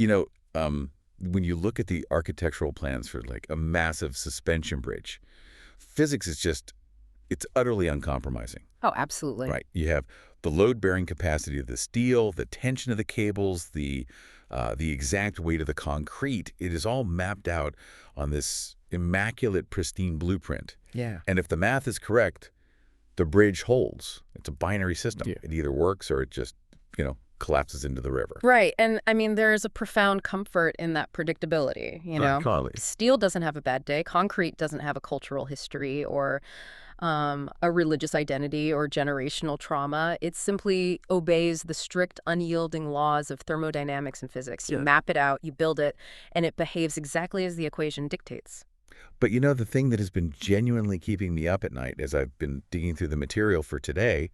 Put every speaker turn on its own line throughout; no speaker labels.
You know, when you look at the architectural plans for like a massive suspension bridge, physics is just, it's utterly uncompromising.
Oh, absolutely.
Right. You have the load-bearing capacity of the steel, the tension of the cables, the exact weight of the concrete. It is all mapped out on this immaculate, pristine blueprint.
Yeah.
And if the math is correct, the bridge holds. It's a binary system.
Yeah.
It either works or it just, collapses into the river.
Right. And I mean, there's a profound comfort in that predictability, you know?
Totally.
Steel doesn't have a bad day. Concrete doesn't have a cultural history or a religious identity or generational trauma. It simply obeys the strict, unyielding laws of thermodynamics and physics. You map it out, you build it, and it behaves exactly as the equation dictates.
But the thing that has been genuinely keeping me up at night as I've been digging through the material for today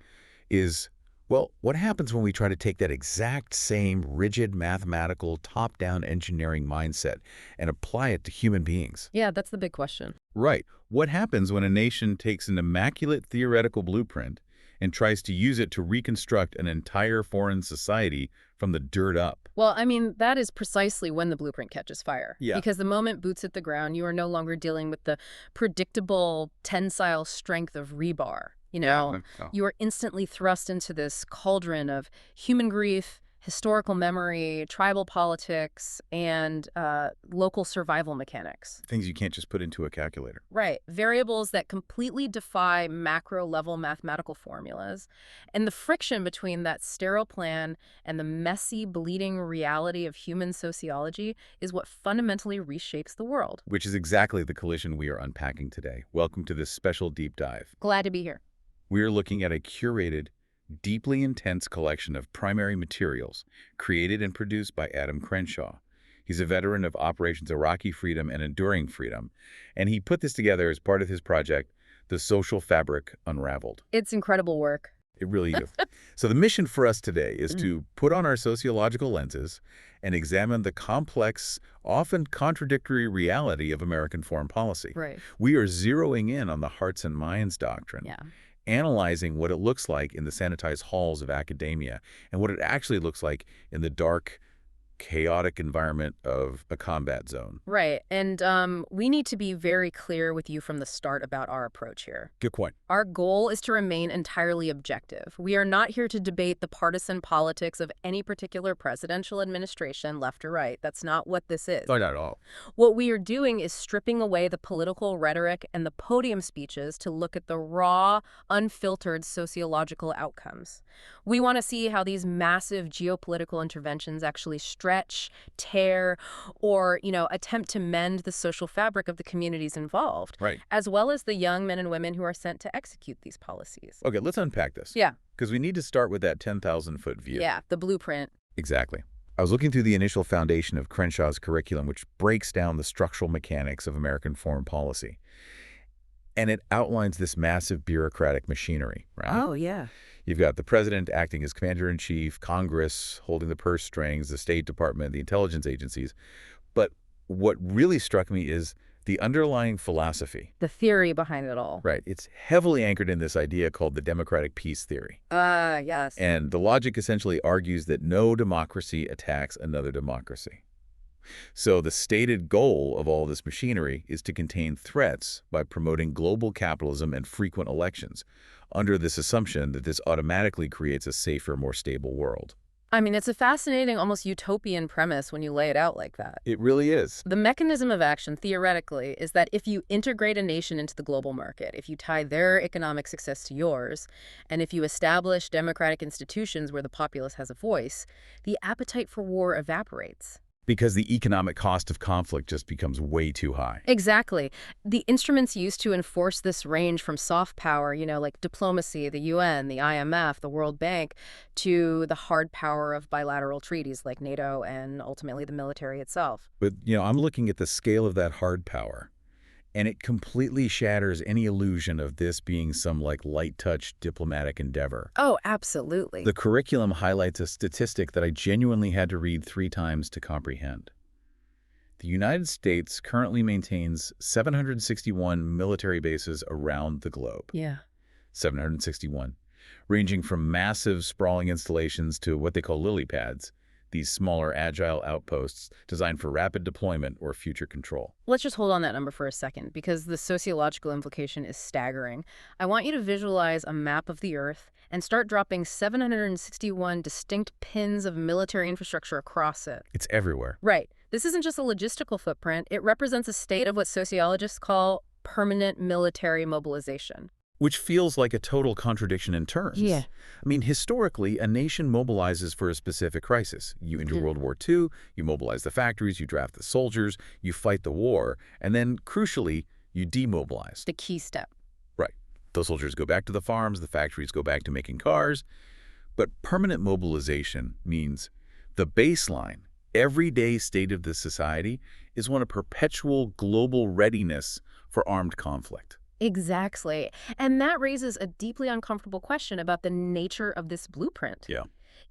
is, well, what happens when we try to take that exact same rigid mathematical top-down engineering mindset and apply it to human beings?
Yeah, that's the big question.
Right. What happens when a nation takes an immaculate theoretical blueprint and tries to use it to reconstruct an entire foreign society from the dirt up?
Well, I mean, that is precisely when the blueprint catches fire.
Yeah.
Because the moment boots hit the ground, you are no longer dealing with the predictable tensile strength of rebar. You are instantly thrust into this cauldron of human grief, historical memory, tribal politics, and local survival mechanics.
Things you can't just put into a calculator.
Right. Variables that completely defy macro-level mathematical formulas. And the friction between that sterile plan and the messy, bleeding reality of human sociology is what fundamentally reshapes the world.
Which is exactly the collision we are unpacking today. Welcome to this special deep dive.
Glad to be here.
We are looking at a curated, deeply intense collection of primary materials created and produced by Adam Crenshaw. He's a veteran of Operations Iraqi Freedom and Enduring Freedom, and he put this together as part of his project, The Social Fabric Unraveled.
It's incredible work.
It really is. So the mission for us today is to put on our sociological lenses and examine the complex, often contradictory reality of American foreign policy.
Right.
We are zeroing in on the hearts and minds doctrine.
Yeah.
Analyzing what it looks like in the sanitized halls of academia and what it actually looks like in the dark, chaotic environment of a combat zone.
Right. And we need to be very clear with you from the start about our approach here.
Good point.
Our goal is to remain entirely objective. We are not here to debate the partisan politics of any particular presidential administration, left or right. That's not what this is.
Not at all.
What we are doing is stripping away the political rhetoric and the podium speeches to look at the raw, unfiltered sociological outcomes. We want to see how these massive geopolitical interventions actually stretch, tear, or, attempt to mend the social fabric of the communities involved.
Right.
As well as the young men and women who are sent to execute these policies.
Okay, let's unpack this.
Yeah.
Because we need to start with that 10,000-foot view.
Yeah, the blueprint.
Exactly. I was looking through the initial foundation of Crenshaw's curriculum, which breaks down the structural mechanics of American foreign policy. And it outlines this massive bureaucratic machinery, right?
Oh, yeah.
You've got the president acting as commander-in-chief, Congress holding the purse strings, the State Department, the intelligence agencies. But what really struck me is the underlying philosophy.
The theory behind it all.
Right. It's heavily anchored in this idea called the democratic peace theory.
Yes.
And the logic essentially argues that no democracy attacks another democracy. So the stated goal of all this machinery is to contain threats by promoting global capitalism and frequent elections, under this assumption that this automatically creates a safer, more stable world.
I mean, it's a fascinating, almost utopian premise when you lay it out like that.
It really is.
The mechanism of action, theoretically, is that if you integrate a nation into the global market, if you tie their economic success to yours, and if you establish democratic institutions where the populace has a voice, the appetite for war evaporates.
Because the economic cost of conflict just becomes way too high.
Exactly. The instruments used to enforce this range from soft power, like diplomacy, the UN, the IMF, the World Bank, to the hard power of bilateral treaties like NATO and ultimately the military itself.
But, I'm looking at the scale of that hard power, and it completely shatters any illusion of this being some light-touch diplomatic endeavor.
Oh, absolutely.
The curriculum highlights a statistic that I genuinely had to read 3 times to comprehend. The United States currently maintains 761 military bases around the globe.
Yeah.
761. Ranging from massive, sprawling installations to what they call lily pads, these smaller, agile outposts designed for rapid deployment or future control.
Let's just hold on that number for a second, because the sociological implication is staggering. I want you to visualize a map of the Earth and start dropping 761 distinct pins of military infrastructure across it.
It's everywhere.
Right. This isn't just a logistical footprint. It represents a state of what sociologists call permanent military mobilization.
Which feels like a total contradiction in terms.
Yeah.
I mean, historically, a nation mobilizes for a specific crisis. You enter World War II, you mobilize the factories, you draft the soldiers, you fight the war, and then, crucially, you demobilize.
The key step.
Right. Those soldiers go back to the farms, the factories go back to making cars. But permanent mobilization means the baseline, everyday state of the society is one of perpetual global readiness for armed conflict.
Exactly. And that raises a deeply uncomfortable question about the nature of this blueprint.
Yeah.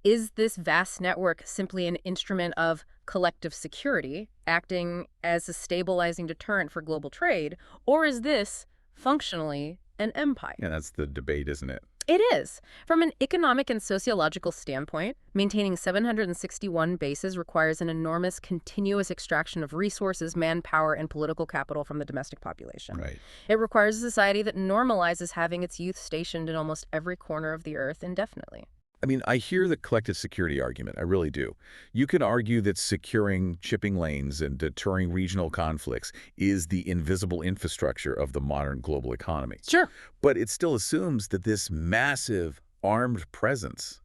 Is this vast network simply an instrument of collective security, acting as a stabilizing deterrent for global trade, or is this, functionally, an empire?
Yeah, that's the debate, isn't it?
It is. From an economic and sociological standpoint, maintaining 761 bases requires an enormous continuous extraction of resources, manpower, and political capital from the domestic population.
Right.
It requires a society that normalizes having its youth stationed in almost every corner of the Earth indefinitely.
I mean, I hear the collective security argument. I really do. You can argue that securing shipping lanes and deterring regional conflicts is the invisible infrastructure of the modern global economy.
Sure.
But it still assumes that this massive armed presence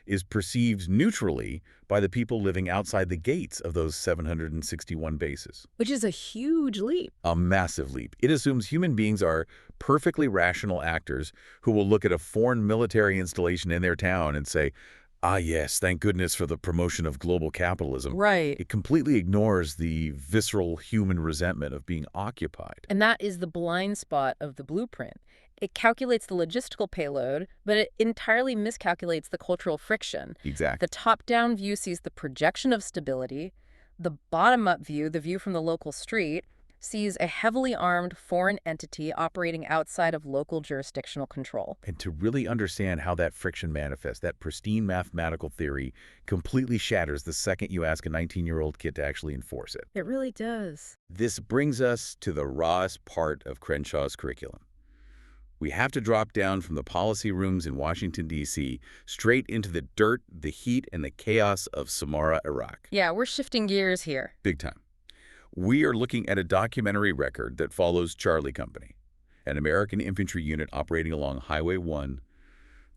is perceived neutrally by the people living outside the gates of those 761 bases.
Which is a huge leap.
A massive leap. It assumes human beings are perfectly rational actors who will look at a foreign military installation in their town and say, ah, yes, thank goodness for the promotion of global capitalism.
Right.
It completely ignores the visceral human resentment of being occupied.
And that is the blind spot of the blueprint. It calculates the logistical payload, but it entirely miscalculates the cultural friction.
Exactly.
The top-down view sees the projection of stability. The bottom-up view, the view from the local street, sees a heavily armed foreign entity operating outside of local jurisdictional control.
And to really understand how that friction manifests, that pristine mathematical theory completely shatters the second you ask a 19-year-old kid to actually enforce it.
It really does.
This brings us to the rawest part of Crenshaw's curriculum. We have to drop down from the policy rooms in Washington, D.C., straight into the dirt, the heat, and the chaos of Samarra, Iraq.
Yeah, we're shifting gears here.
Big time. We are looking at a documentary record that follows Charlie Company, an American infantry unit operating along Highway 1,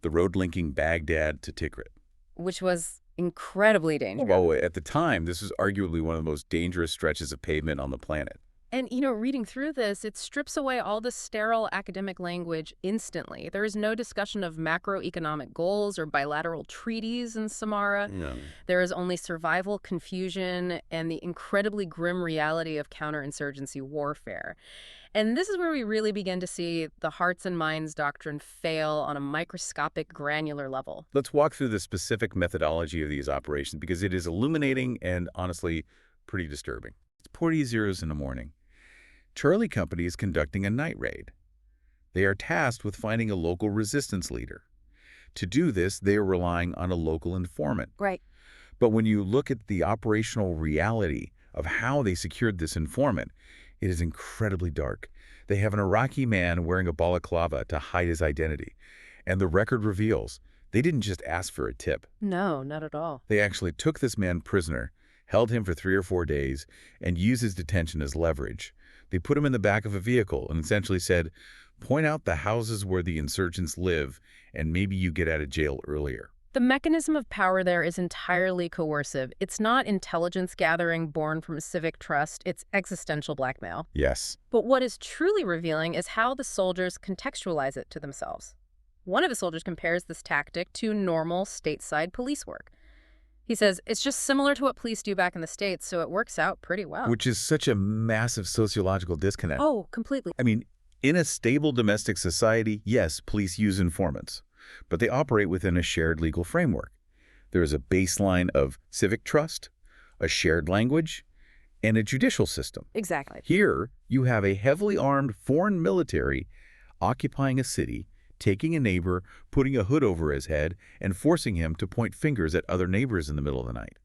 the road linking Baghdad to Tikrit.
Which was incredibly dangerous.
Well, at the time, this was arguably one of the most dangerous stretches of pavement on the planet.
And, reading through this, it strips away all the sterile academic language instantly. There is no discussion of macroeconomic goals or bilateral treaties in Samarra.
No.
There is only survival, confusion, and the incredibly grim reality of counterinsurgency warfare. And this is where we really begin to see the hearts and minds doctrine fail on a microscopic, granular level.
Let's walk through the specific methodology of these operations because it is illuminating and, honestly, pretty disturbing. It's 40 in the morning. Charlie Company is conducting a night raid. They are tasked with finding a local resistance leader. To do this, they are relying on a local informant.
Right.
But when you look at the operational reality of how they secured this informant, it is incredibly dark. They have an Iraqi man wearing a balaclava to hide his identity. And the record reveals they didn't just ask for a tip.
No, not at all.
They actually took this man prisoner, held him for 3 or 4 days, and used his detention as leverage. They put him in the back of a vehicle and essentially said, point out the houses where the insurgents live, and maybe you get out of jail earlier.
The mechanism of power there is entirely coercive. It's not intelligence gathering born from civic trust. It's existential blackmail.
Yes.
But what is truly revealing is how the soldiers contextualize it to themselves. One of the soldiers compares this tactic to normal stateside police work. He says, it's just similar to what police do back in the States, so it works out pretty well.
Which is such a massive sociological disconnect.
Oh, completely.
I mean, in a stable domestic society, yes, police use informants, but they operate within a shared legal framework. There is a baseline of civic trust, a shared language, and a judicial system.
Exactly.
Here, you have a heavily armed foreign military occupying a city, taking a neighbor, putting a hood over his head, and forcing him to point fingers at other neighbors in the middle of the night.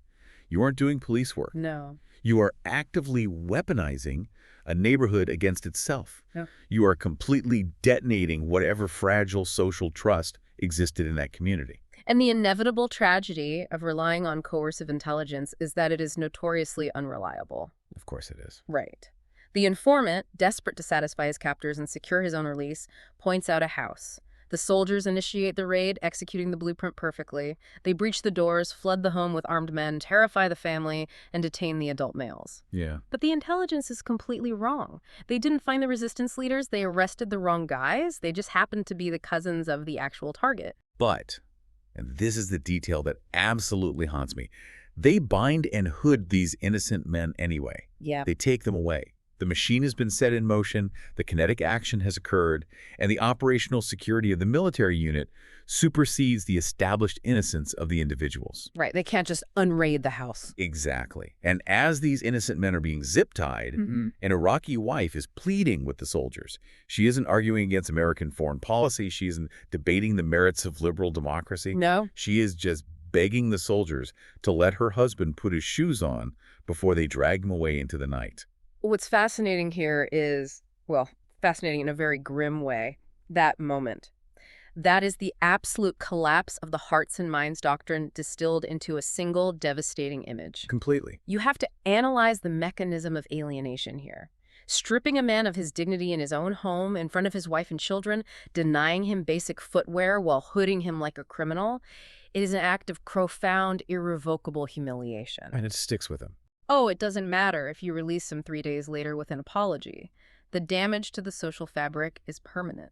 You aren't doing police work.
No.
You are actively weaponizing a neighborhood against itself.
Yeah.
You are completely detonating whatever fragile social trust existed in that community.
And the inevitable tragedy of relying on coercive intelligence is that it is notoriously unreliable.
Of course it is.
Right. The informant, desperate to satisfy his captors and secure his own release, points out a house. The soldiers initiate the raid, executing the blueprint perfectly. They breach the doors, flood the home with armed men, terrify the family, and detain the adult males.
Yeah.
But the intelligence is completely wrong. They didn't find the resistance leaders. They arrested the wrong guys. They just happened to be the cousins of the actual target.
But, and this is the detail that absolutely haunts me, they bind and hood these innocent men anyway.
Yeah.
They take them away. The machine has been set in motion, the kinetic action has occurred, and the operational security of the military unit supersedes the established innocence of the individuals.
Right. They can't just unraid the house.
Exactly. And as these innocent men are being zip-tied, an Iraqi wife is pleading with the soldiers. She isn't arguing against American foreign policy. She isn't debating the merits of liberal democracy.
No.
She is just begging the soldiers to let her husband put his shoes on before they drag him away into the night.
What's fascinating here is, well, fascinating in a very grim way, that moment. That is the absolute collapse of the hearts and minds doctrine distilled into a single devastating image.
Completely.
You have to analyze the mechanism of alienation here. Stripping a man of his dignity in his own home in front of his wife and children, denying him basic footwear while hooding him like a criminal, it is an act of profound, irrevocable humiliation.
And it sticks with him.
Oh, it doesn't matter if you release him 3 days later with an apology. The damage to the social fabric is permanent.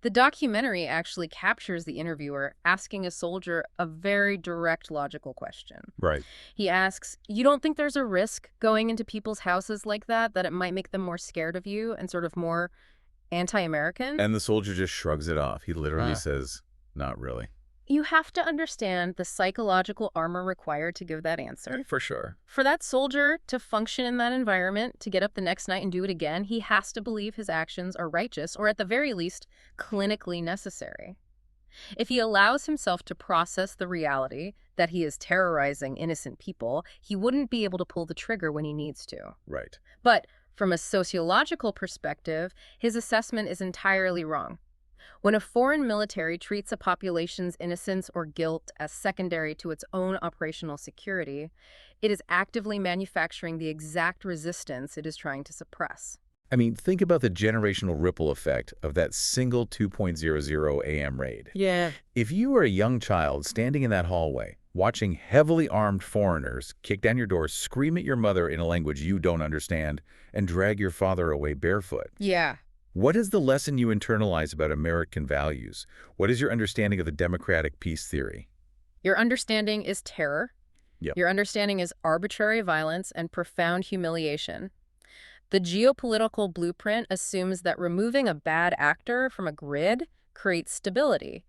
The documentary actually captures the interviewer asking a soldier a very direct, logical question.
Right.
He asks, you don't think there's a risk going into people's houses like that it might make them more scared of you and sort of more anti-American?
And the soldier just shrugs it off. He literally says, not really.
You have to understand the psychological armor required to give that answer.
For sure.
For that soldier to function in that environment, to get up the next night and do it again, he has to believe his actions are righteous, or at the very least, clinically necessary. If he allows himself to process the reality that he is terrorizing innocent people, he wouldn't be able to pull the trigger when he needs to.
Right.
But from a sociological perspective, his assessment is entirely wrong. When a foreign military treats a population's innocence or guilt as secondary to its own operational security, it is actively manufacturing the exact resistance it is trying to suppress.
I mean, think about the generational ripple effect of that single 2.00 a.m. raid.
Yeah.
If you were a young child standing in that hallway, watching heavily armed foreigners kick down your door, scream at your mother in a language you don't understand, and drag your father away barefoot.
Yeah.
What is the lesson you internalize about American values? What is your understanding of the democratic peace theory?
Your understanding is terror.
Yep.
Your understanding is arbitrary violence and profound humiliation. The geopolitical blueprint assumes that removing a bad actor from a grid creates stability.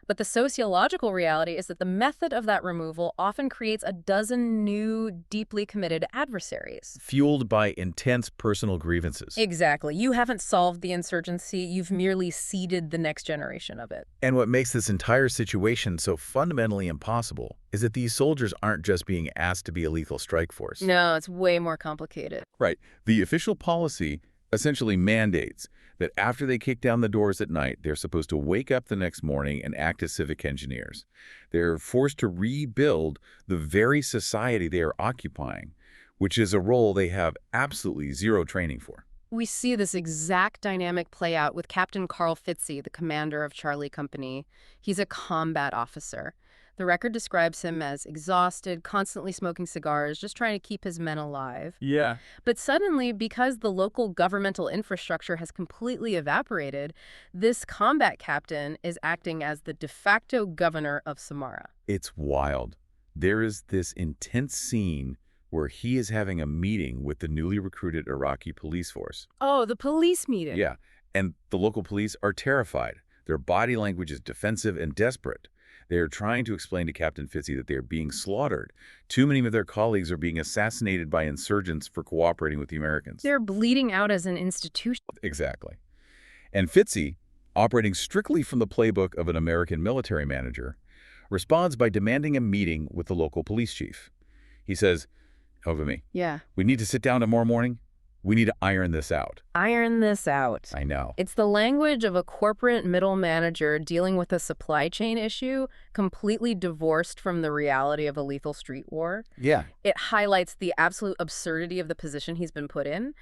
But the sociological reality is that the method of that removal often creates a dozen new, deeply committed adversaries.
Fueled by intense personal grievances.
Exactly. You haven't solved the insurgency, you've merely seeded the next generation of it.
And what makes this entire situation so fundamentally impossible is that these soldiers aren't just being asked to be a lethal strike force.
No, it's way more complicated.
Right. The official policy essentially mandates that after they kick down the doors at night, they're supposed to wake up the next morning and act as civic engineers. They're forced to rebuild the very society they are occupying, which is a role they have absolutely zero training for.
We see this exact dynamic play out with Captain Carl Fitzy, the commander of Charlie Company. He's a combat officer. The record describes him as exhausted, constantly smoking cigars, just trying to keep his men alive.
Yeah.
But suddenly, because the local governmental infrastructure has completely evaporated, this combat captain is acting as the de facto governor of Samara.
It's wild. There is this intense scene where he is having a meeting with the newly recruited Iraqi police force.
Oh, the police meeting.
Yeah, and the local police are terrified. Their body language is defensive and desperate. They are trying to explain to Captain Fitzy that they are being slaughtered. Too many of their colleagues are being assassinated by insurgents for cooperating with the Americans.
They're bleeding out as an institution.
Exactly. And Fitzy, operating strictly from the playbook of an American military manager, responds by demanding a meeting with the local police chief. He says, over me,
Yeah.
we need to sit down tomorrow morning. We need to iron this out.
Iron this out.
I know.
It's the language of a corporate middle manager dealing with a supply chain issue completely divorced from the reality of a lethal street war.
Yeah.
It highlights the absolute absurdity of the position he's been put in.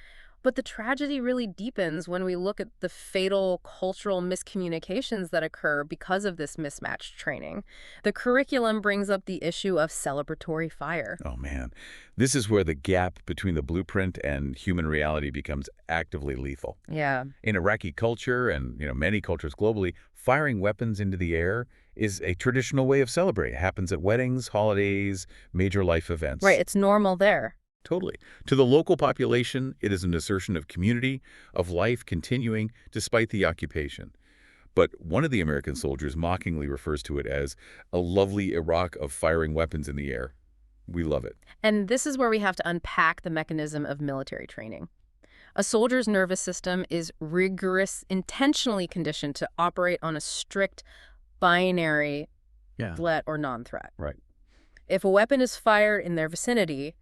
But the tragedy really deepens when we look at the fatal cultural miscommunications that occur because of this mismatched training. The curriculum brings up the issue of celebratory fire.
Oh, man. This is where the gap between the blueprint and human reality becomes actively lethal.
Yeah.
In Iraqi culture and, many cultures globally, firing weapons into the air is a traditional way of celebrating. It happens at weddings, holidays, major life events.
Right, it's normal there.
Totally. To the local population, it is an assertion of community, of life continuing despite the occupation. But one of the American soldiers mockingly refers to it as a lovely Iraq of firing weapons in the air. We love it.
And this is where we have to unpack the mechanism of military training. A soldier's nervous system is intentionally conditioned to operate on a strict binary threat or non-threat.
Right.
If a weapon is fired in their vicinity,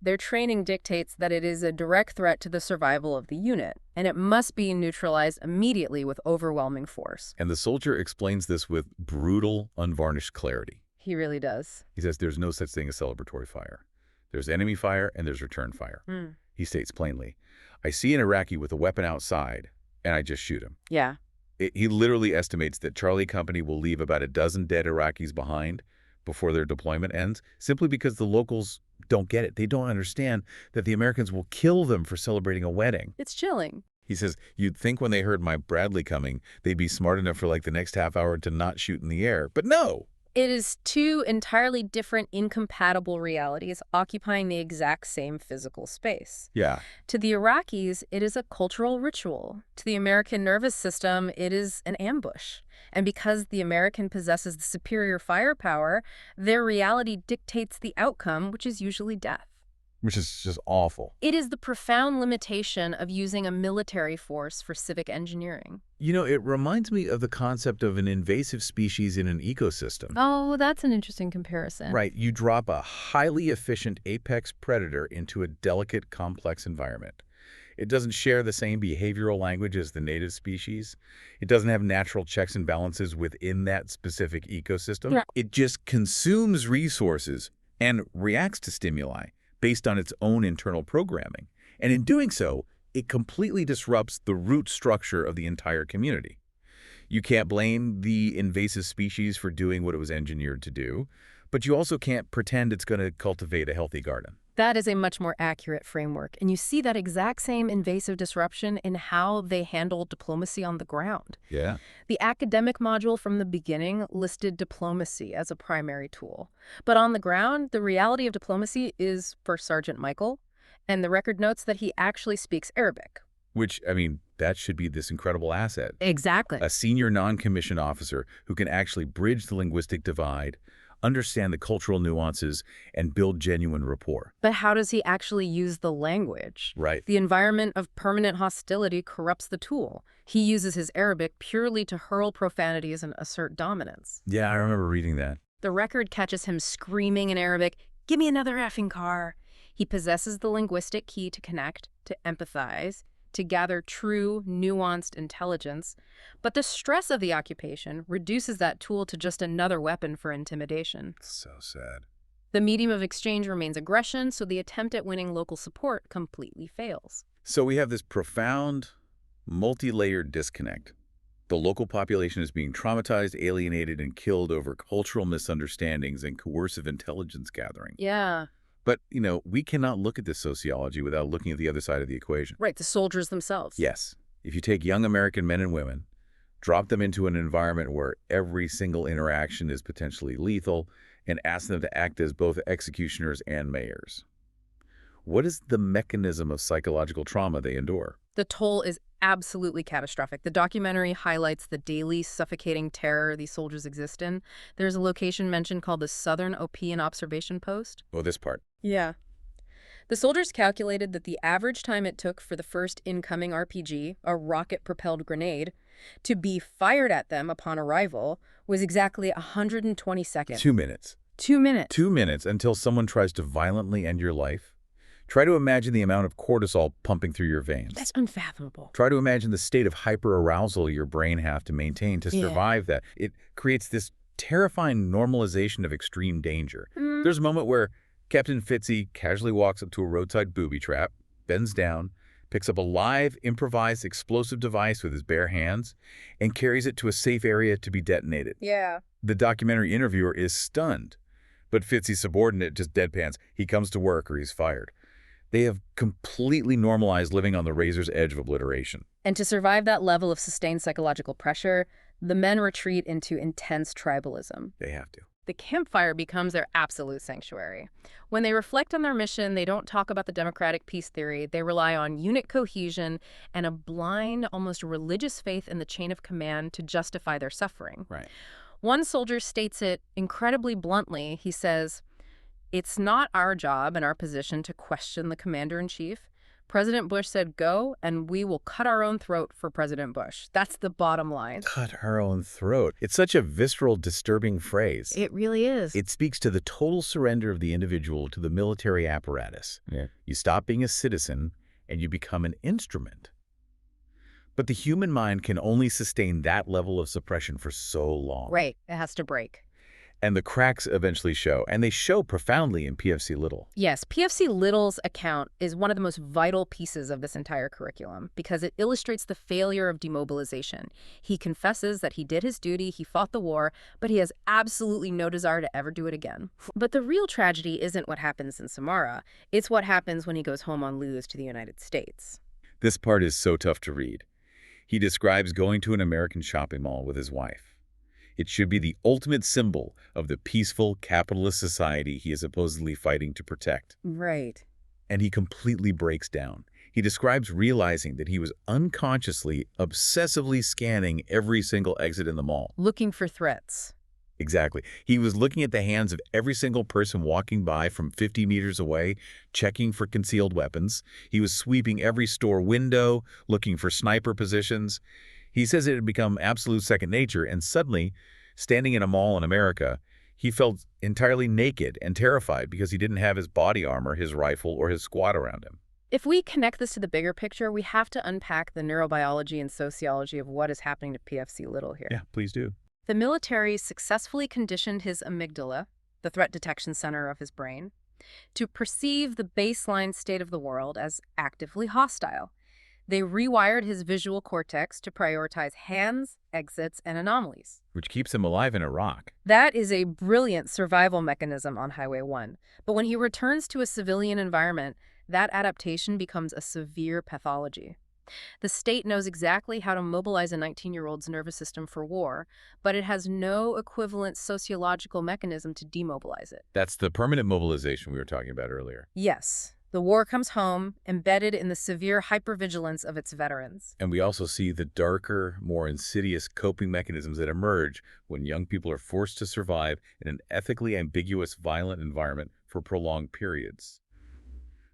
their training dictates that it is a direct threat to the survival of the unit, and it must be neutralized immediately with overwhelming force.
And the soldier explains this with brutal, unvarnished clarity.
He really does.
He says there's no such thing as celebratory fire. There's enemy fire and there's return fire. He states plainly, I see an Iraqi with a weapon outside, and I just shoot him.
Yeah.
He literally estimates that Charlie Company will leave about a dozen dead Iraqis behind before their deployment ends, simply because the locals don't get it. They don't understand that the Americans will kill them for celebrating a wedding.
It's chilling.
He says, you'd think when they heard my Bradley coming, they'd be smart enough for the next half hour to not shoot in the air. But no!
It is two entirely different, incompatible realities occupying the exact same physical space.
Yeah.
To the Iraqis, it is a cultural ritual. To the American nervous system, it is an ambush. And because the American possesses the superior firepower, their reality dictates the outcome, which is usually death.
Which is just awful.
It is the profound limitation of using a military force for civic engineering.
It reminds me of the concept of an invasive species in an ecosystem.
Oh, that's an interesting comparison.
Right. You drop a highly efficient apex predator into a delicate, complex environment. It doesn't share the same behavioral language as the native species. It doesn't have natural checks and balances within that specific ecosystem.
Yeah.
It just consumes resources and reacts to stimuli based on its own internal programming. And in doing so, it completely disrupts the root structure of the entire community. You can't blame the invasive species for doing what it was engineered to do, but you also can't pretend it's going to cultivate a healthy garden.
That is a much more accurate framework, and you see that exact same invasive disruption in how they handle diplomacy on the ground.
Yeah.
The academic module from the beginning listed diplomacy as a primary tool. But on the ground, the reality of diplomacy is for Sergeant Michael, and the record notes that he actually speaks Arabic.
Which, that should be this incredible asset.
Exactly.
A senior non-commissioned officer who can actually bridge the linguistic divide, understand the cultural nuances, and build genuine rapport.
But how does he actually use the language?
Right.
The environment of permanent hostility corrupts the tool. He uses his Arabic purely to hurl profanities and assert dominance.
Yeah, I remember reading that.
The record catches him screaming in Arabic, "Give me another effing car." He possesses the linguistic key to connect, to empathize, to gather true, nuanced intelligence, but the stress of the occupation reduces that tool to just another weapon for intimidation.
So sad.
The medium of exchange remains aggression, so the attempt at winning local support completely fails.
So we have this profound, multi-layered disconnect. The local population is being traumatized, alienated, and killed over cultural misunderstandings and coercive intelligence gathering.
Yeah.
But, we cannot look at this sociology without looking at the other side of the equation.
Right, the soldiers themselves.
Yes. If you take young American men and women, drop them into an environment where every single interaction is potentially lethal, and ask them to act as both executioners and mayors, what is the mechanism of psychological trauma they endure?
The toll is absolutely catastrophic. The documentary highlights the daily suffocating terror these soldiers exist in. There's a location mentioned called the Southern Opium Observation Post.
Oh, this part.
Yeah. The soldiers calculated that the average time it took for the first incoming RPG, a rocket-propelled grenade, to be fired at them upon arrival was exactly 120 seconds.
2 minutes.
2 minutes.
2 minutes until someone tries to violently end your life. Try to imagine the amount of cortisol pumping through your veins.
That's unfathomable.
Try to imagine the state of hyperarousal your brain have to maintain to survive that. It creates this terrifying normalization of extreme danger. There's a moment where Captain Fitzy casually walks up to a roadside booby trap, bends down, picks up a live, improvised explosive device with his bare hands, and carries it to a safe area to be detonated.
Yeah.
The documentary interviewer is stunned, but Fitzy's subordinate just deadpans. He comes to work or he's fired. They have completely normalized living on the razor's edge of obliteration.
And to survive that level of sustained psychological pressure, the men retreat into intense tribalism.
They have to.
The campfire becomes their absolute sanctuary. When they reflect on their mission, they don't talk about the democratic peace theory. They rely on unit cohesion and a blind, almost religious faith in the chain of command to justify their suffering.
Right.
One soldier states it incredibly bluntly. He says, "It's not our job and our position to question the commander-in-chief. President Bush said go, and we will cut our own throat for President Bush." That's the bottom line.
Cut our own throat. It's such a visceral, disturbing phrase.
It really is.
It speaks to the total surrender of the individual to the military apparatus. Yeah. You stop being a citizen, and you become an instrument. But the human mind can only sustain that level of suppression for so long.
Right. It has to break.
And the cracks eventually show, and they show profoundly in PFC Little.
Yes, PFC Little's account is one of the most vital pieces of this entire curriculum because it illustrates the failure of demobilization. He confesses that he did his duty, he fought the war, but he has absolutely no desire to ever do it again. But the real tragedy isn't what happens in Samara. It's what happens when he goes home on Luz to the United States.
This part is so tough to read. He describes going to an American shopping mall with his wife. It should be the ultimate symbol of the peaceful capitalist society he is supposedly fighting to protect.
Right.
And he completely breaks down. He describes realizing that he was unconsciously, obsessively scanning every single exit in the mall.
Looking for threats.
Exactly. He was looking at the hands of every single person walking by from 50 meters away, checking for concealed weapons. He was sweeping every store window, looking for sniper positions. He says it had become absolute second nature, and suddenly, standing in a mall in America, he felt entirely naked and terrified because he didn't have his body armor, his rifle, or his squad around him.
If we connect this to the bigger picture, we have to unpack the neurobiology and sociology of what is happening to PFC Little here.
Yeah, please do.
The military successfully conditioned his amygdala, the threat detection center of his brain, to perceive the baseline state of the world as actively hostile. They rewired his visual cortex to prioritize hands, exits, and anomalies.
Which keeps him alive in Iraq.
That is a brilliant survival mechanism on Highway 1. But when he returns to a civilian environment, that adaptation becomes a severe pathology. The state knows exactly how to mobilize a 19-year-old's nervous system for war, but it has no equivalent sociological mechanism to demobilize it.
That's the permanent mobilization we were talking about earlier.
Yes. The war comes home, embedded in the severe hypervigilance of its veterans.
And we also see the darker, more insidious coping mechanisms that emerge when young people are forced to survive in an ethically ambiguous, violent environment for prolonged periods.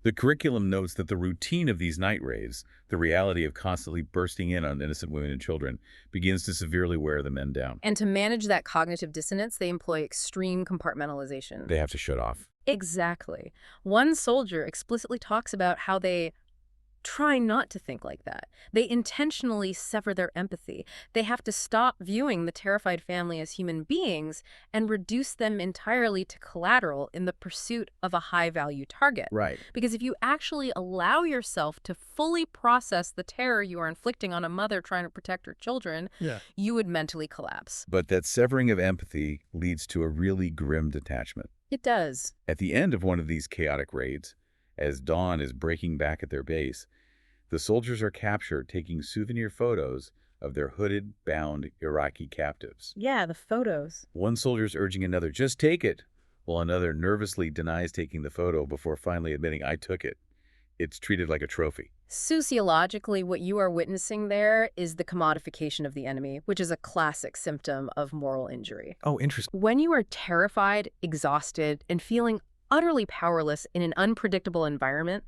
The curriculum notes that the routine of these night raids, the reality of constantly bursting in on innocent women and children, begins to severely wear the men down.
And to manage that cognitive dissonance, they employ extreme compartmentalization.
They have to shut off.
Exactly. One soldier explicitly talks about how they try not to think like that. They intentionally sever their empathy. They have to stop viewing the terrified family as human beings and reduce them entirely to collateral in the pursuit of a high-value target.
Right.
Because if you actually allow yourself to fully process the terror you are inflicting on a mother trying to protect her children, you would mentally collapse.
But that severing of empathy leads to a really grim detachment.
It does.
At the end of one of these chaotic raids, as dawn is breaking back at their base, the soldiers are captured taking souvenir photos of their hooded, bound Iraqi captives.
Yeah, the photos.
One soldier's urging another, just take it, while another nervously denies taking the photo before finally admitting, I took it. It's treated like a trophy.
Sociologically, what you are witnessing there is the commodification of the enemy, which is a classic symptom of moral injury.
Oh, interesting.
When you are terrified, exhausted, and feeling utterly powerless in an unpredictable environment,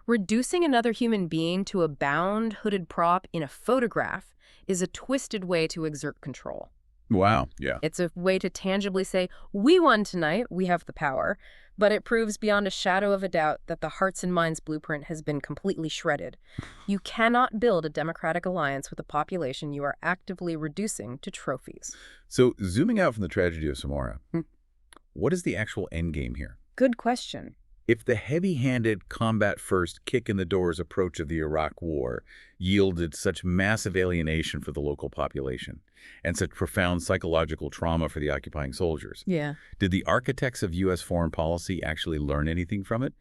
reducing another human being to a bound, hooded prop in a photograph is a twisted way to exert control.
Wow, yeah.
It's a way to tangibly say, we won tonight, we have the power, but it proves beyond a shadow of a doubt that the hearts and minds blueprint has been completely shredded. You cannot build a democratic alliance with a population you are actively reducing to trophies.
So zooming out from the tragedy of Samara,
Hmm.
what is the actual end game here?
Good question.
If the heavy-handed combat-first kick-in-the-doors approach of the Iraq War yielded such massive alienation for the local population and such profound psychological trauma for the occupying soldiers,
Yeah.
did the architects of U.S. foreign policy actually learn anything from it?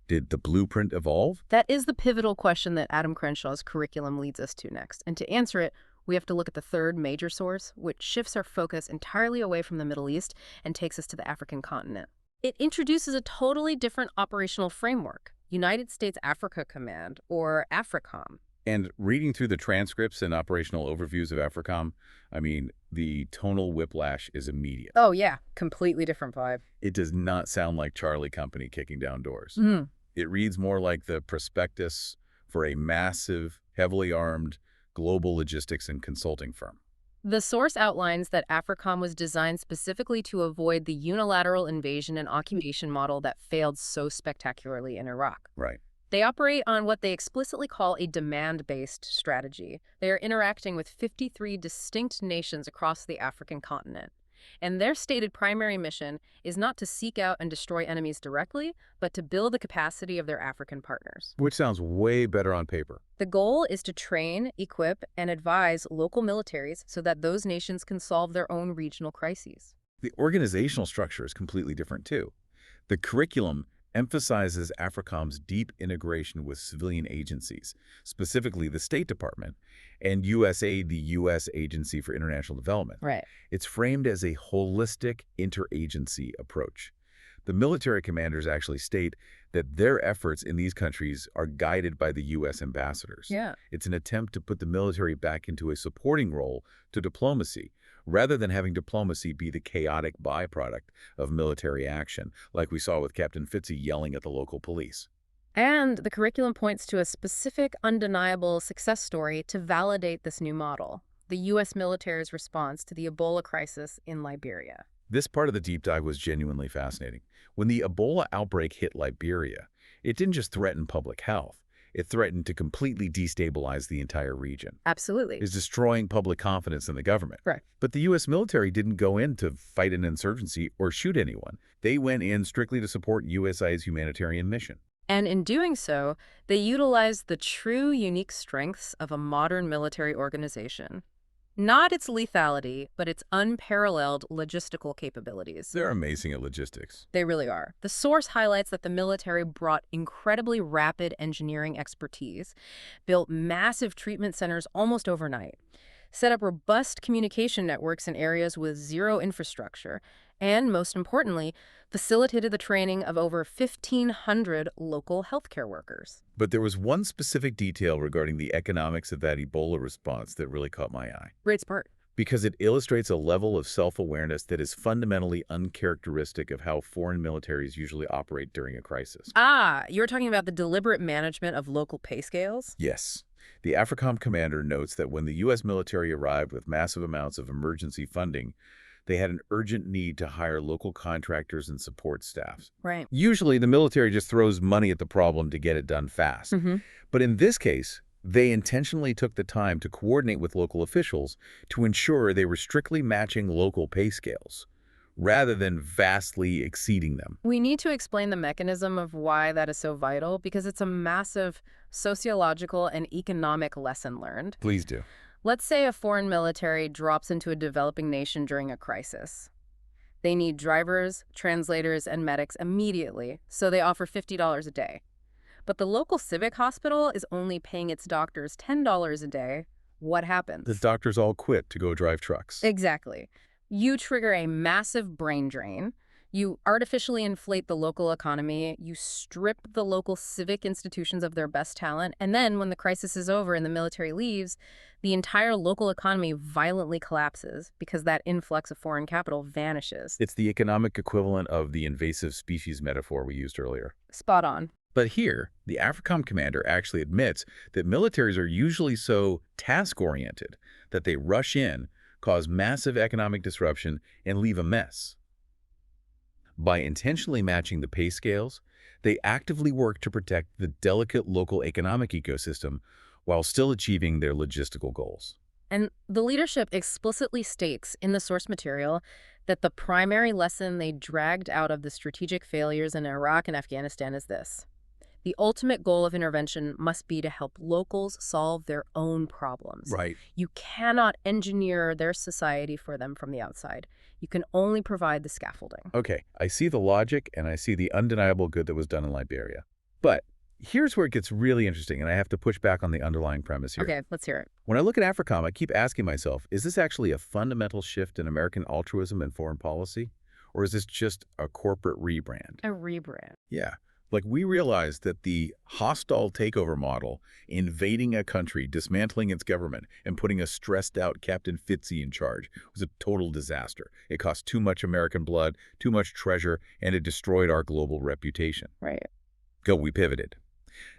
Did the blueprint evolve?
That is the pivotal question that Adam Crenshaw's curriculum leads us to next. And to answer it, we have to look at the third major source, which shifts our focus entirely away from the Middle East and takes us to the African continent. It introduces a totally different operational framework, United States Africa Command, or AFRICOM.
And reading through the transcripts and operational overviews of AFRICOM, I mean, the tonal whiplash is immediate.
Oh, yeah, completely different vibe.
It does not sound like Charlie Company kicking down doors.
Mm.
It reads more like the prospectus for a massive, heavily armed global logistics and consulting firm.
The source outlines that AFRICOM was designed specifically to avoid the unilateral invasion and occupation model that failed so spectacularly in Iraq.
Right.
They operate on what they explicitly call a demand-based strategy. They are interacting with 53 distinct nations across the African continent. And their stated primary mission is not to seek out and destroy enemies directly, but to build the capacity of their African partners.
Which sounds way better on paper.
The goal is to train, equip, and advise local militaries so that those nations can solve their own regional crises.
The organizational structure is completely different, too. The curriculum emphasizes AFRICOM's deep integration with civilian agencies, specifically the State Department, and USAID, the U.S. Agency for International Development.
Right.
It's framed as a holistic interagency approach. The military commanders actually state that their efforts in these countries are guided by the U.S. ambassadors.
Yeah.
It's an attempt to put the military back into a supporting role to diplomacy, rather than having diplomacy be the chaotic byproduct of military action, like we saw with Captain Fitzy yelling at the local police.
And the curriculum points to a specific, undeniable success story to validate this new model: the U.S. military's response to the Ebola crisis in Liberia.
This part of the deep dive was genuinely fascinating. When the Ebola outbreak hit Liberia, it didn't just threaten public health. It threatened to completely destabilize the entire region.
Absolutely.
It's destroying public confidence in the government.
Right.
But the U.S. military didn't go in to fight an insurgency or shoot anyone. They went in strictly to support USAID's humanitarian mission.
And in doing so, they utilized the true unique strengths of a modern military organization. Not its lethality, but its unparalleled logistical capabilities.
They're amazing at logistics.
They really are. The source highlights that the military brought incredibly rapid engineering expertise, built massive treatment centers almost overnight, set up robust communication networks in areas with zero infrastructure, and, most importantly, facilitated the training of over 1,500 local healthcare workers.
But there was one specific detail regarding the economics of that Ebola response that really caught my eye.
Great part.
Because it illustrates a level of self-awareness that is fundamentally uncharacteristic of how foreign militaries usually operate during a crisis.
Ah, you're talking about the deliberate management of local pay scales?
Yes. The AFRICOM commander notes that when the U.S. military arrived with massive amounts of emergency funding, they had an urgent need to hire local contractors and support staffs.
Right.
Usually, the military just throws money at the problem to get it done fast. But in this case, they intentionally took the time to coordinate with local officials to ensure they were strictly matching local pay scales, rather than vastly exceeding them.
We need to explain the mechanism of why that is so vital, because it's a massive sociological and economic lesson learned.
Please do.
Let's say a foreign military drops into a developing nation during a crisis. They need drivers, translators, and medics immediately, so they offer $50 a day. But the local civic hospital is only paying its doctors $10 a day. What happens?
The doctors all quit to go drive trucks.
Exactly. You trigger a massive brain drain. You artificially inflate the local economy. You strip the local civic institutions of their best talent. And then when the crisis is over and the military leaves, the entire local economy violently collapses because that influx of foreign capital vanishes.
It's the economic equivalent of the invasive species metaphor we used earlier.
Spot on.
But here, the AFRICOM commander actually admits that militaries are usually so task-oriented that they rush in, cause massive economic disruption, and leave a mess. By intentionally matching the pay scales, they actively work to protect the delicate local economic ecosystem while still achieving their logistical goals.
And the leadership explicitly states in the source material that the primary lesson they dragged out of the strategic failures in Iraq and Afghanistan is this: the ultimate goal of intervention must be to help locals solve their own problems.
Right.
You cannot engineer their society for them from the outside. You can only provide the scaffolding.
Okay, I see the logic and I see the undeniable good that was done in Liberia. But here's where it gets really interesting, and I have to push back on the underlying premise here.
Okay, let's hear it.
When I look at AFRICOM, I keep asking myself, is this actually a fundamental shift in American altruism and foreign policy? Or is this just a corporate rebrand?
A rebrand.
Yeah. Like, we realize that the hostile takeover model, invading a country, dismantling its government, and putting a stressed-out Captain Fitzy in charge, was a total disaster. It cost too much American blood, too much treasure, and it destroyed our global reputation.
Right.
We pivoted.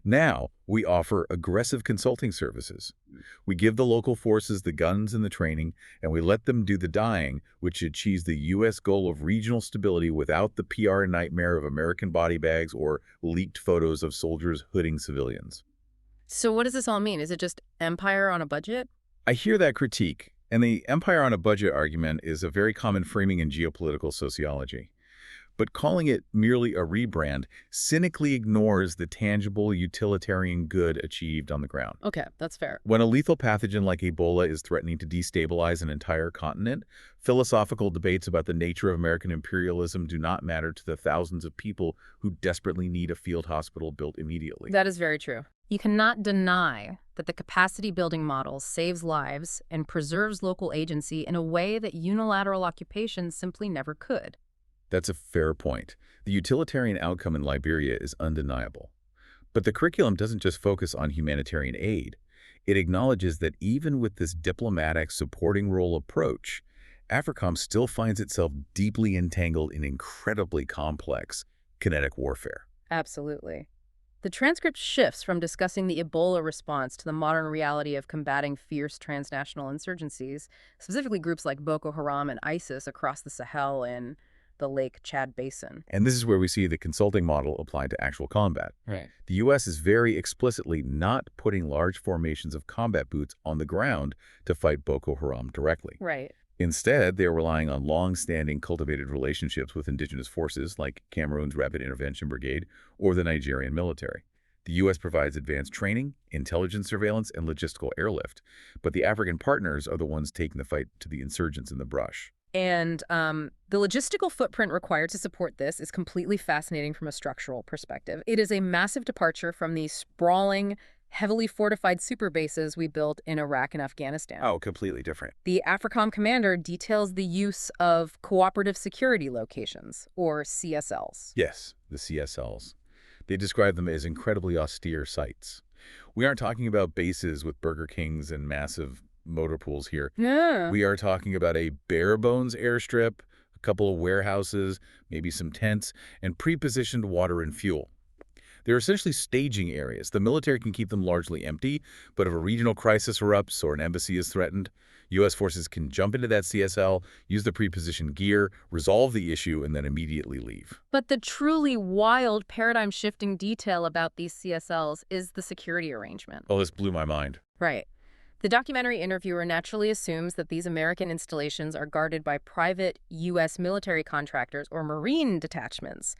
Now, we offer aggressive consulting services. We give the local forces the guns and the training, and we let them do the dying, which achieves the U.S. goal of regional stability without the PR nightmare of American body bags or leaked photos of soldiers hooding civilians.
So what does this all mean? Is it just empire on a budget?
I hear that critique, and the empire on a budget argument is a very common framing in geopolitical sociology. But calling it merely a rebrand cynically ignores the tangible utilitarian good achieved on the ground.
Okay, that's fair.
When a lethal pathogen like Ebola is threatening to destabilize an entire continent, philosophical debates about the nature of American imperialism do not matter to the thousands of people who desperately need a field hospital built immediately.
That is very true. You cannot deny that the capacity-building model saves lives and preserves local agency in a way that unilateral occupation simply never could.
That's a fair point. The utilitarian outcome in Liberia is undeniable. But the curriculum doesn't just focus on humanitarian aid. It acknowledges that even with this diplomatic supporting role approach, AFRICOM still finds itself deeply entangled in incredibly complex kinetic warfare.
Absolutely. The transcript shifts from discussing the Ebola response to the modern reality of combating fierce transnational insurgencies, specifically groups like Boko Haram and ISIS across the Sahel and the Lake Chad Basin.
And this is where we see the consulting model applied to actual combat.
Right.
The U.S. is very explicitly not putting large formations of combat boots on the ground to fight Boko Haram directly.
Right.
Instead, they're relying on long-standing cultivated relationships with indigenous forces like Cameroon's Rapid Intervention Brigade or the Nigerian military. The U.S. provides advanced training, intelligence surveillance, and logistical airlift, but the African partners are the ones taking the fight to the insurgents in the brush.
And the logistical footprint required to support this is completely fascinating from a structural perspective. It is a massive departure from the sprawling, heavily fortified super bases we built in Iraq and Afghanistan.
Oh, completely different.
The AFRICOM commander details the use of cooperative security locations, or CSLs.
Yes, the CSLs. They describe them as incredibly austere sites. We aren't talking about bases with Burger Kings and massive motor pools here.
Yeah.
We are talking about a bare-bones airstrip, a couple of warehouses, maybe some tents, and pre-positioned water and fuel. They're essentially staging areas. The military can keep them largely empty, but if a regional crisis erupts or an embassy is threatened, U.S. forces can jump into that CSL, use the pre-positioned gear, resolve the issue, and then immediately leave.
But the truly wild paradigm-shifting detail about these CSLs is the security arrangement.
Oh, this blew my mind.
Right. The documentary interviewer naturally assumes that these American installations are guarded by private U.S. military contractors or Marine detachments.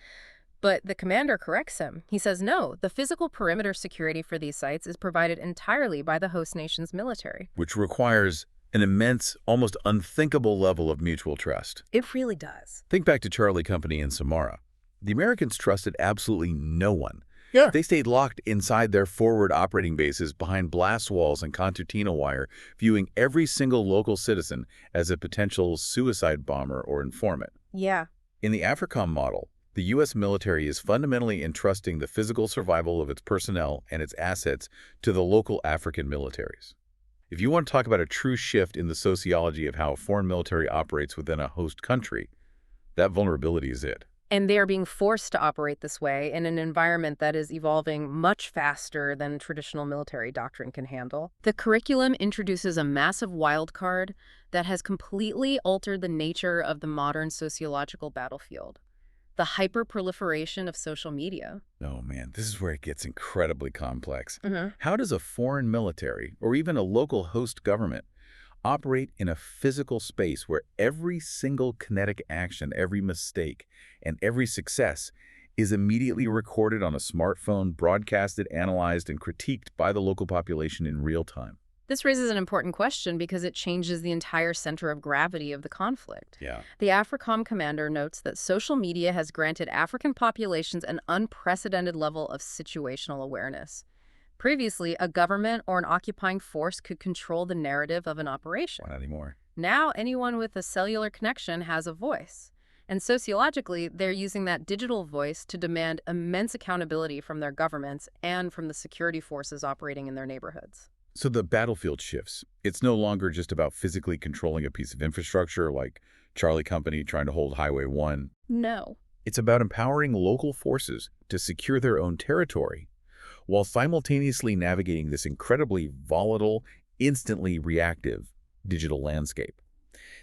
But the commander corrects him. He says, no, the physical perimeter security for these sites is provided entirely by the host nation's military.
Which requires an immense, almost unthinkable level of mutual trust.
It really does.
Think back to Charlie Company in Samara. The Americans trusted absolutely no one.
Yeah.
They stayed locked inside their forward operating bases behind blast walls and concertina wire, viewing every single local citizen as a potential suicide bomber or informant.
Yeah.
In the AFRICOM model, the U.S. military is fundamentally entrusting the physical survival of its personnel and its assets to the local African militaries. If you want to talk about a true shift in the sociology of how a foreign military operates within a host country, that vulnerability is it.
And they are being forced to operate this way in an environment that is evolving much faster than traditional military doctrine can handle. The curriculum introduces a massive wildcard that has completely altered the nature of the modern sociological battlefield: the hyperproliferation of social media.
Oh man, this is where it gets incredibly complex.
hmm
How does a foreign military, or even a local host government, operate in a physical space where every single kinetic action, every mistake, and every success is immediately recorded on a smartphone, broadcasted, analyzed, and critiqued by the local population in real time?
This raises an important question because it changes the entire center of gravity of the conflict.
Yeah.
The AFRICOM commander notes that social media has granted African populations an unprecedented level of situational awareness. Previously, a government or an occupying force could control the narrative of an operation.
Why not anymore?
Now, anyone with a cellular connection has a voice. And sociologically, they're using that digital voice to demand immense accountability from their governments and from the security forces operating in their neighborhoods.
So the battlefield shifts. It's no longer just about physically controlling a piece of infrastructure like Charlie Company trying to hold Highway 1.
No.
It's about empowering local forces to secure their own territory while simultaneously navigating this incredibly volatile, instantly reactive digital landscape.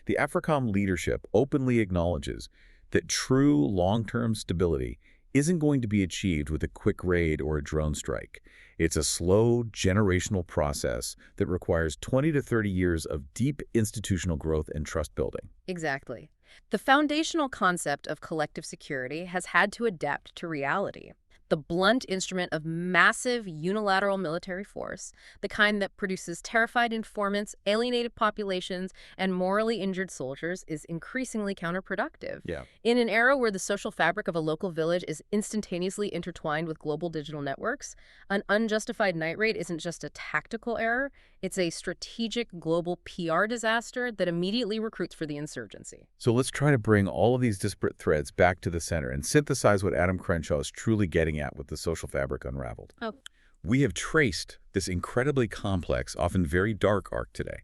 The AFRICOM leadership openly acknowledges that true long-term stability isn't going to be achieved with a quick raid or a drone strike. It's a slow, generational process that requires 20 to 30 years of deep institutional growth and trust building.
Exactly. The foundational concept of collective security has had to adapt to reality. The blunt instrument of massive unilateral military force, the kind that produces terrified informants, alienated populations, and morally injured soldiers, is increasingly counterproductive.
Yeah.
In an era where the social fabric of a local village is instantaneously intertwined with global digital networks, an unjustified night raid isn't just a tactical error, it's a strategic global PR disaster that immediately recruits for the insurgency.
So let's try to bring all of these disparate threads back to the center and synthesize what Adam Crenshaw is truly getting at with the Social Fabric Unraveled.
Oh.
We have traced this incredibly complex, often very dark arc today.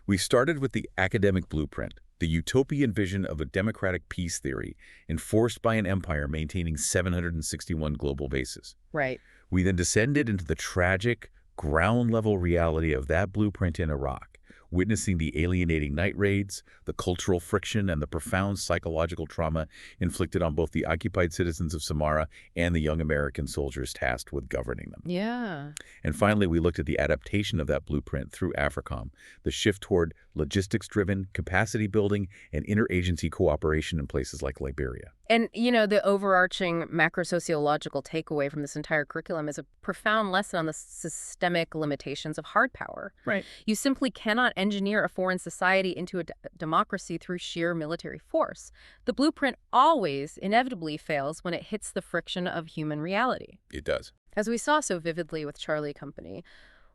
We started with the academic blueprint, the utopian vision of a democratic peace theory enforced by an empire maintaining 761 global bases.
Right.
We then descended into the tragic, ground-level reality of that blueprint in Iraq, witnessing the alienating night raids, the cultural friction, and the profound psychological trauma inflicted on both the occupied citizens of Samarra and the young American soldiers tasked with governing them.
Yeah.
And finally, we looked at the adaptation of that blueprint through AFRICOM, the shift toward logistics-driven, capacity building, and interagency cooperation in places like Liberia.
And, the overarching macro-sociological takeaway from this entire curriculum is a profound lesson on the systemic limitations of hard power.
Right.
You simply cannot engineer a foreign society into a democracy through sheer military force. The blueprint always, inevitably fails when it hits the friction of human reality.
It does.
As we saw so vividly with Charlie Company,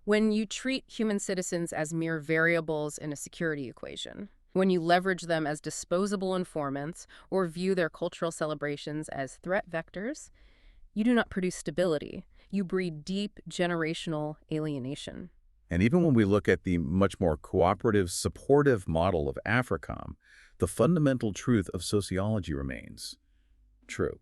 when you treat human citizens as mere variables in a security equation, when you leverage them as disposable informants or view their cultural celebrations as threat vectors, you do not produce stability. You breed deep generational alienation.
And even when we look at the much more cooperative, supportive model of AFRICOM, the fundamental truth of sociology remains true.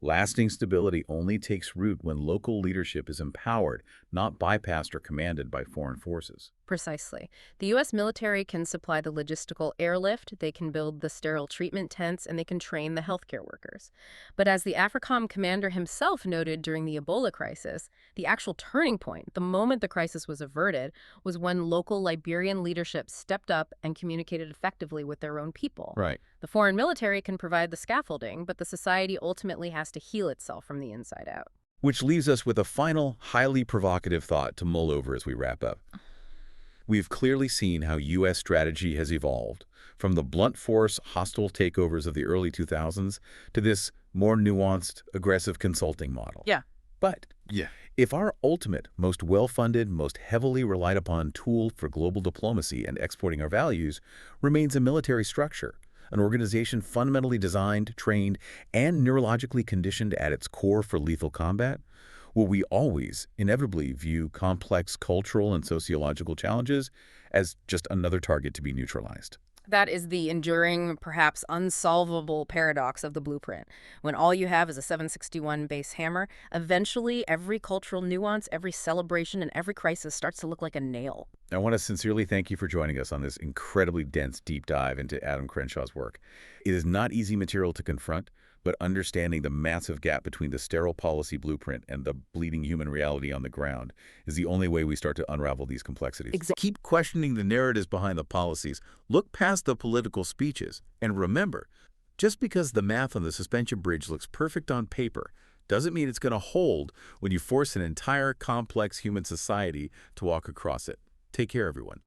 Lasting stability only takes root when local leadership is empowered, not bypassed or commanded by foreign forces.
Precisely. The U.S. military can supply the logistical airlift, they can build the sterile treatment tents, and they can train the healthcare workers. But as the AFRICOM commander himself noted during the Ebola crisis, the actual turning point, the moment the crisis was averted, was when local Liberian leadership stepped up and communicated effectively with their own people.
Right.
The foreign military can provide the scaffolding, but the society ultimately has to heal itself from the inside out.
Which leaves us with a final, highly provocative thought to mull over as we wrap up. We've clearly seen how U.S. strategy has evolved, from the blunt force, hostile takeovers of the early 2000s to this more nuanced, aggressive consulting model.
Yeah.
But if our ultimate, most well-funded, most heavily relied upon tool for global diplomacy and exporting our values remains a military structure, an organization fundamentally designed, trained, and neurologically conditioned at its core for lethal combat, will we always inevitably view complex cultural and sociological challenges as just another target to be neutralized?
That is the enduring, perhaps unsolvable paradox of the blueprint. When all you have is a 761 base hammer, eventually every cultural nuance, every celebration, and every crisis starts to look like a nail.
I want to sincerely thank you for joining us on this incredibly dense deep dive into Adam Crenshaw's work. It is not easy material to confront, but understanding the massive gap between the sterile policy blueprint and the bleeding human reality on the ground is the only way we start to unravel these complexities. Keep questioning the narratives behind the policies, look past the political speeches, and remember, just because the math on the suspension bridge looks perfect on paper doesn't mean it's going to hold when you force an entire complex human society to walk across it. Take care, everyone.